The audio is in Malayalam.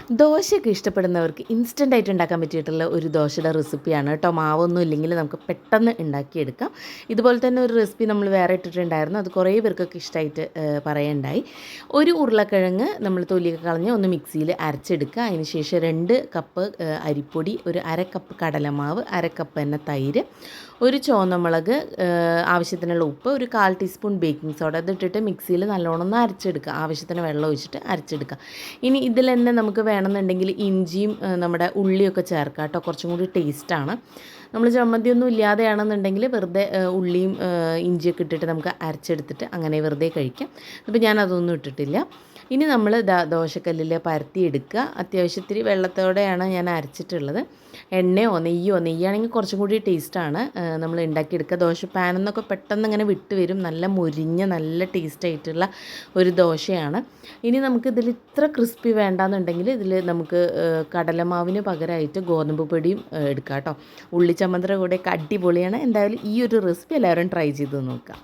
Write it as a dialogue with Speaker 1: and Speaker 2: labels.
Speaker 1: ദോശയൊക്കെ ഇഷ്ടപ്പെടുന്നവർക്ക് ഇൻസ്റ്റൻ്റായിട്ട് ഉണ്ടാക്കാൻ പറ്റിയിട്ടുള്ള ഒരു ദോശയുടെ റെസിപ്പിയാണ് കേട്ടോ. മാവൊന്നും ഇല്ലെങ്കിൽ നമുക്ക് പെട്ടെന്ന് ഉണ്ടാക്കിയെടുക്കാം. ഇതുപോലെ തന്നെ ഒരു റെസിപ്പി നമ്മൾ വേറെ ഇട്ടിട്ടുണ്ടായിരുന്നു. അത് കുറേ പേർക്കൊക്കെ ഇഷ്ടമായിട്ട് പറയുണ്ടായി. ഒരു ഉരുളക്കിഴങ്ങ് നമ്മൾ തൊലിയൊക്കെ കളഞ്ഞ് ഒന്ന് മിക്സിയിൽ അരച്ചെടുക്കുക. അതിന് ശേഷം 2 കപ്പ് അരിപ്പൊടി, ഒരു 1/2 കപ്പ് കടലമാവ്, 1/2 കപ്പ് തന്നെ തൈര്, ഒരു ചുവന്നമുളക്, ആവശ്യത്തിനുള്ള ഉപ്പ്, ഒരു 1/4 ടീസ്പൂൺ ബേക്കിംഗ് സോഡ ഇതിട്ടിട്ട് മിക്സിയിൽ നല്ലോണം ഒന്ന് അരച്ചെടുക്കുക. ആവശ്യത്തിന് വെള്ളം ഒഴിച്ചിട്ട് അരച്ചെടുക്കുക. ഇനി ഇതിൽ തന്നെ നമുക്ക് വേണമെന്നുണ്ടെങ്കിൽ ഇഞ്ചിയും നമ്മുടെ ഉള്ളിയൊക്കെ ചേർക്കാം കേട്ടോ. കുറച്ചും കൂടി ടേസ്റ്റാണ്. നമ്മൾ ചമ്മന്തിയൊന്നും ഇല്ലാതെയാണെന്നുണ്ടെങ്കിൽ വെറുതെ ഉള്ളിയും ഇഞ്ചിയൊക്കെ ഇട്ടിട്ട് നമുക്ക് അരച്ചെടുത്തിട്ട് അങ്ങനെ വെറുതെ കഴിക്കാം. അപ്പോൾ ഞാനതൊന്നും ഇട്ടിട്ടില്ല. ഇനി നമ്മൾ ദോശക്കല്ലിൽ പരത്തിയെടുക്കുക. അത്യാവശ്യത്തിരി വെള്ളത്തോടെയാണ് ഞാൻ അരച്ചിട്ടുള്ളത്. എണ്ണയോ നെയ്യാണെങ്കിൽ കുറച്ചും കൂടി ടേസ്റ്റാണ് നമ്മൾ ഉണ്ടാക്കിയെടുക്കുക. ദോശ പാനിൽ നിന്നൊക്കെ പെട്ടെന്ന് ഇങ്ങനെ വിട്ട് വരും. നല്ല മൊരിഞ്ഞ നല്ല ടേസ്റ്റായിട്ടുള്ള ഒരു ദോശയാണ്. ഇനി നമുക്ക് ഇതിൽ ഇത്ര ക്രിസ്പി വേണ്ടാന്നുണ്ടെങ്കിൽ ഇതിൽ നമുക്ക് കടലമാവിന് പകരമായിട്ട് ഗോതമ്പ് പൊടിയും എടുക്കാം കേട്ടോ. ഉള്ളിച്ചമ്മന്തിയുടെ കൂടെയൊക്കെ അടിപൊളിയാണ്. എന്തായാലും ഈ ഒരു റെസിപ്പി എല്ലാവരും ട്രൈ ചെയ്ത് നോക്കാം.